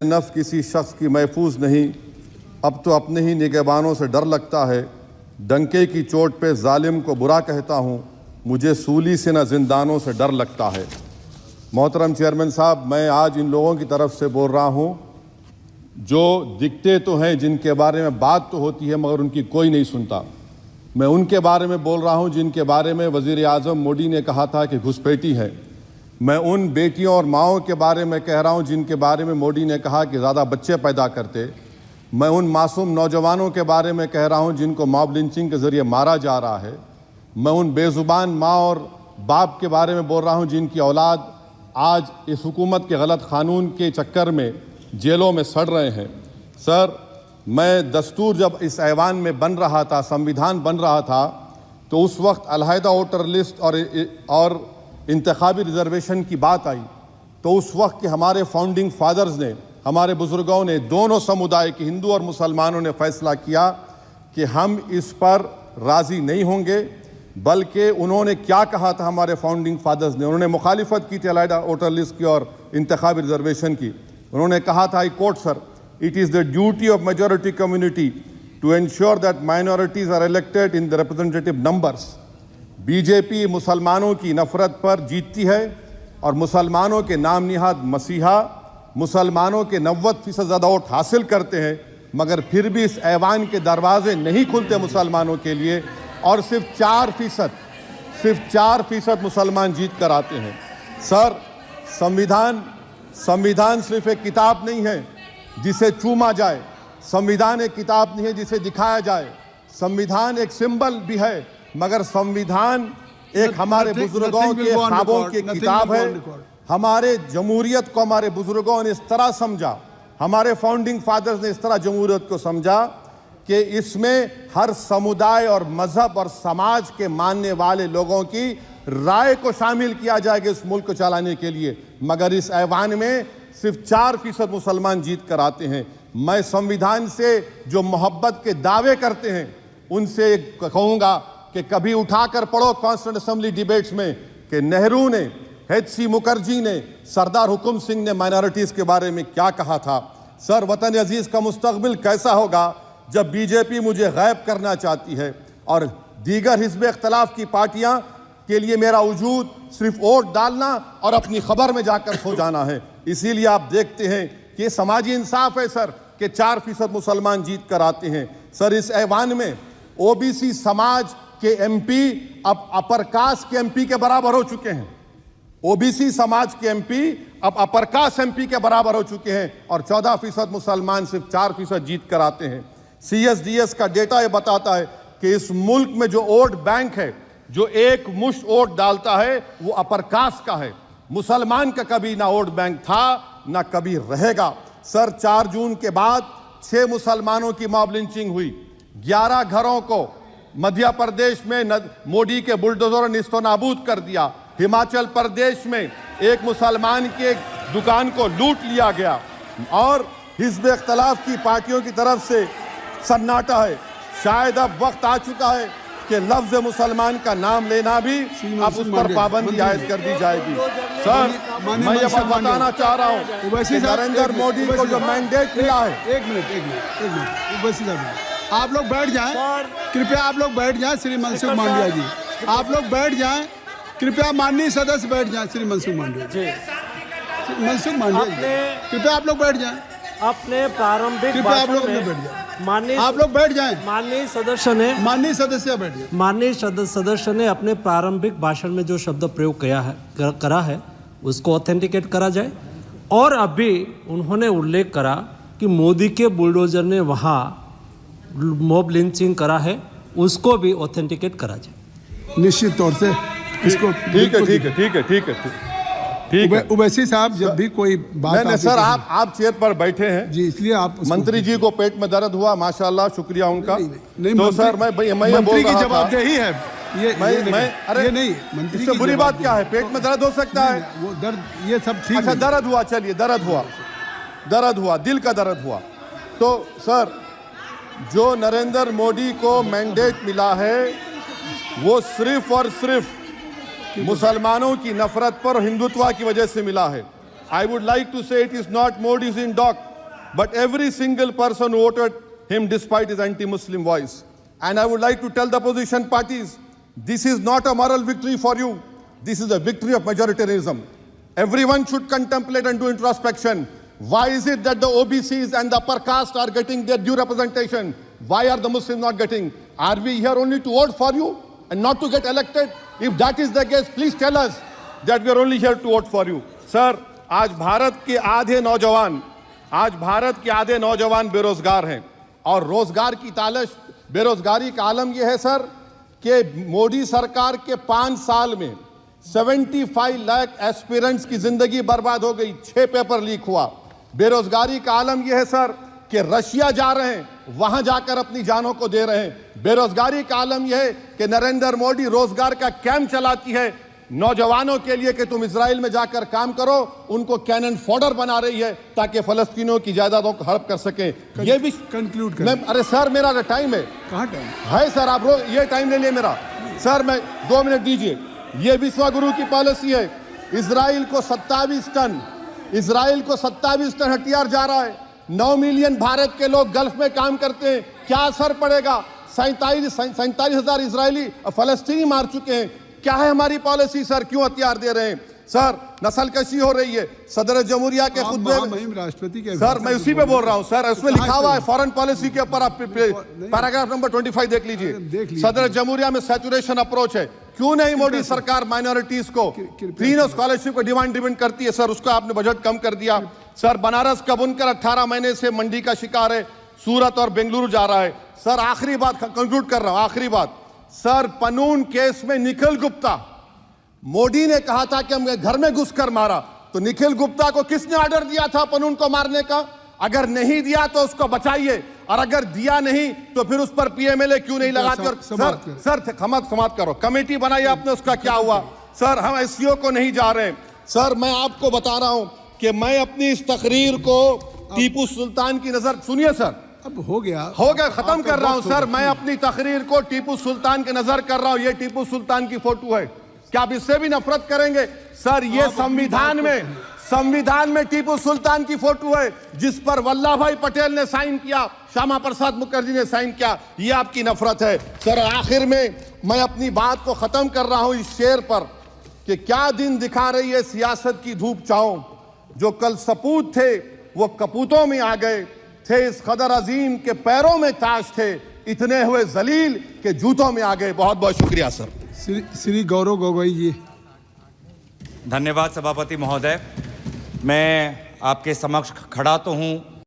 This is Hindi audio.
नफ्स किसी शख्स की महफूज नहीं, अब तो अपने ही निगहबानों से डर लगता है। डंके की चोट पे जालिम को बुरा कहता हूँ, मुझे सूली से न जिंदानों से डर लगता है। मोहतरम चेयरमैन साहब, मैं आज इन लोगों की तरफ से बोल रहा हूँ जो दिखते तो हैं, जिनके बारे में बात तो होती है मगर उनकी कोई नहीं सुनता। मैं उनके बारे में बोल रहा हूँ जिनके बारे में वज़ीर आज़म मोदी ने कहा था कि घुसपैठी है। मैं उन बेटियों और माओं के बारे में कह रहा हूँ जिनके बारे में मोदी ने कहा कि ज़्यादा बच्चे पैदा करते। मैं उन मासूम नौजवानों के बारे में कह रहा हूँ जिनको मॉब लिंचिंग के ज़रिए मारा जा रहा है। मैं उन बेज़ुबान माँ और बाप के बारे में बोल रहा हूँ जिनकी औलाद आज इस हुकूमत के गलत कानून के चक्कर में जेलों में सड़ रहे हैं। सर, मैं दस्तूर जब इस ऐवान में बन रहा था, संविधान बन रहा था, तो उस वक्त अलहदा वोटर लिस्ट और इंतखाबी रिजर्वेशन की बात आई तो उस वक्त के हमारे फाउंडिंग फादर्स ने, हमारे बुजुर्गों ने, दोनों समुदाय के हिंदू और मुसलमानों ने फैसला किया कि हम इस पर राज़ी नहीं होंगे। बल्कि उन्होंने क्या कहा था हमारे फाउंडिंग फादर्स ने, उन्होंने मुखालिफत की थी अलहदा वोटर लिस्ट की और इंतखाबी रिजर्वेशन की। उन्होंने कहा था, I quote sir, it is the duty of majority community to ensure that minorities are elected in the representative numbers. BJP मुसलमानों की नफरत पर जीतती है और मुसलमानों के नाम निहाद मसीहा मुसलमानों के 90% ज़्यादा वोट हासिल करते हैं, मगर फिर भी इस ऐवान के दरवाजे नहीं खुलते मुसलमानों के लिए और सिर्फ 4% मुसलमान जीत कर आते हैं। सर, संविधान सिर्फ एक किताब नहीं है जिसे चूमा जाए, संविधान एक किताब नहीं है जिसे दिखाया जाए, संविधान एक सिंबल भी है, मगर संविधान एक हमारे बुजुर्गों के ख्वाबों की किताब है। हमारे जमहूरियत को हमारे बुजुर्गों ने इस तरह समझा, हमारे फाउंडिंग फादर्स ने इस तरह जमहूरियत को समझा कि इसमें हर समुदाय और मजहब और समाज के मानने वाले लोगों की राय को शामिल किया जाएगा इस मुल्क को चलाने के लिए। मगर इस ऐवान में सिर्फ 4% मुसलमान जीत कर आते हैं। मैं संविधान से जो मोहब्बत के दावे करते हैं उनसे कहूँगा कि कभी उठाकर पढ़ो कॉन्स्टिट्यूएंट असेंबली डिबेट्स में कि नेहरू ने, H.C. मुखर्जी ने, सरदार हुकुम सिंह ने माइनॉरिटीज़ के बारे में क्या कहा था। सर, वतन अजीज़ का मुस्तकबिल कैसा होगा जब बीजेपी मुझे गायब करना चाहती है और दीगर हिज़्ब इख्तिलाफ की पार्टियां के लिए मेरा वजूद सिर्फ वोट डालना और अपनी खबर में जाकर सो जाना है। इसीलिए आप देखते हैं कि समाजी इंसाफ है सर कि 4% मुसलमान जीत कर आते हैं। सर, इस ऐवान में ओबीसी समाज के एमपी अब अपर कास्ट के एमपी के बराबर हो चुके हैं। ओबीसी समाज के एमपी अब अपर कास्ट एमपी के बराबर हो चुके हैं और 14% मुसलमान सिर्फ 4% जीत कर आते हैं। CSDS का डेटा ये बताता है कि इस मुल्क में जो वोट बैंक है, जो एक मुश्त वोट डालता है, वो अपर कास्ट का है। मुसलमान का कभी ना वोट बैंक था ना कभी रहेगा। सर, 4 जून के बाद 6 मुसलमानों की मॉब लिंचिंग हुई। 11 घरों को मध्य प्रदेश में मोदी के बुलडोजर ने निस्तो नाबूद कर दिया। हिमाचल प्रदेश में एक मुसलमान के दुकान को लूट लिया गया और हिज़्ब इख्तिलाफ की पार्टियों की तरफ से सन्नाटा है। शायद अब वक्त आ चुका है कि लफ्ज़ मुसलमान का नाम लेना भी अब उस पर पाबंदी आयद कर दी जाएगी। सर, मैं ये बात बताना चाह रहा हूँ कि नरेंद्र मोदी को जो मैंडेट मिला है। एक मिनट, आप लोग बैठ जाएं, कृपया आप लोग बैठ जाएं। श्री मनसुख मांडविया जी, आप लोग बैठ जाएं, कृपया माननीय सदस्य बैठ जाएं। श्री मनसुख मांडविया जी, मनसुख मांडविया जी, कृपया आप लोग बैठ जाएं। अपने प्रारंभिक कृपया आप लोग बैठ जाएं। माननीय आप लोग बैठ जाएं। माननीय सदस्य ने सदस्य ने अपने प्रारंभिक भाषण में जो शब्द प्रयोग करा है उसको ऑथेंटिकेट करा जाए। और अभी उन्होंने उल्लेख करा कि मोदी के बुलडोजर ने वहाँ मॉब लिंचिंग करा है, उसको भी ऑथेंटिकेट करा जाए। निश्चित तौर से इसको ठीक है। उवैसी साहब, जब भी कोई बात नहीं सर, आप चेयर पर बैठे हैं जी, इसलिए आप मंत्री जी को पेट में दर्द हुआ, माशाल्लाह, शुक्रिया उनका। नहीं, तो सर मैं मंत्री की जवाबदेही है ये नहीं, मंत्री इससे बुरी बात क्या है? पेट में दर्द हो सकता है, वो दर्द ये सब ठीक। अच्छा, दर्द हुआ, चलिए, दर्द हुआ, दिल का दर्द हुआ। तो सर, जो नरेंद्र मोदी को मैंडेट मिला है वो सिर्फ और सिर्फ मुसलमानों की नफरत पर हिंदुत्व की वजह से मिला है। I would like to say it is not Modi's in dock, but every single person voted him despite his anti-Muslim voice. And I would like to tell the opposition parties, this is not a moral victory for you. This is a victory of majoritarianism. Everyone should contemplate and do introspection. Why is it that the OBCs and the upper caste are getting their due representation? Why are the Muslims not getting? Are we here only to vote for you and not to get elected? If that is the case, please tell us that we are only here to vote for you. Sir, आज भारत के आधे नौजवान बेरोजगार हैं और रोजगार की तालाश, बेरोजगारी का आलम यह है सर कि मोदी सरकार के 5 साल में 75 लाख एस्पिरेंट्स की जिंदगी बर्बाद हो गई, 6 पेपर लीक हुआ। बेरोजगारी का आलम यह है सर कि रशिया जा रहे हैं, वहां जाकर अपनी जानों को दे रहे हैं। बेरोजगारी का आलम यह है कि नरेंद्र मोदी रोजगार का कैंप चलाती है नौजवानों के लिए कि तुम इजराइल में जाकर काम करो, उनको कैनन फॉडर बना रही है ताकि फलस्तीनियों की जायदादों को हड़प कर सके। ये भी कंक्लूड कर। अरे सर मेरा टाइम है, कहाँ टाइम है सर? आप ये टाइम ले लिए मेरा सर, मैं 2 मिनट दीजिए। ये विश्वगुरु की पॉलिसी है। इजराइल को 27 टन हथियार जा रहा है। 9 मिलियन भारत के लोग गल्फ में काम करते हैं, क्या असर पड़ेगा? 47,000 इजरायली फलस्तीनी मार चुके हैं। क्या है हमारी पॉलिसी सर? क्यों हथियार दे रहे हैं सर? नस्लकशी हो रही है। सदर जमहूरिया के खुतबे में राष्ट्रपति के सर, मैं उसी पे बोल रहा हूं सर, उसमें लिखा हुआ है फॉरेन पॉलिसी के ऊपर, आप पैराग्राफ नंबर 25 देख लीजिए। सदर जमहूरिया में सैचुरेशन अप्रोच है। क्यों नहीं मोदी सरकार माइनॉरिटीज को तीनों स्कॉलरशिप को डिमांड करती है सर? उसको आपने बजट कम कर दिया सर। बनारस का बुनकर 18 महीने से मंडी का शिकार है, सूरत और बेंगलुरु जा रहा है सर। आखिरी बात कंक्लूड कर रहा हूं, आखिरी बात सर, पनून केस में निखिल गुप्ता, मोदी ने कहा था कि हम घर में घुसकर मारा, तो निखिल गुप्ता को किसने ऑर्डर दिया था पनून को मारने का? अगर नहीं दिया तो उसको बचाइए, और अगर दिया नहीं तो फिर उस पर पीएमएलए क्यों नहीं लगाते? सर समाप्त करो। कमेटी बनाई आपने, उसका क्या हुआ? सर हम एससीओ को नहीं जा रहे। सर मैं आपको बता रहा हूं कि मैं अपनी इस तकरीर को टीपू सुल्तान की नजर, सुनिए सर, अब हो गया, खत्म कर रहा हूं सर। मैं अपनी तकरीर को टीपू सुल्तान की नजर कर रहा हूं। ये टीपू सुल्तान की फोटो है, क्या आप इससे भी नफरत करेंगे सर? ये संविधान में टीपू सुल्तान की फोटो है जिस पर वल्लभ भाई पटेल ने साइन किया, श्यामा प्रसाद मुखर्जी ने साइन किया। ये आपकी नफरत है सर। आखिर में मैं अपनी बात को खत्म कर रहा हूं इस शेर पर कि क्या दिन दिखा रही है सियासत की धूप छांव। जो कल सपूत थे वो कपूतों में आ गए, थे इस कदर अजीम के पैरों में ताज थे, इतने हुए जलील के जूतों में आ गए। बहुत बहुत शुक्रिया सर। श्री गौरव गोगोई जी। धन्यवाद सभापति महोदय। मैं आपके समक्ष खड़ा तो हूं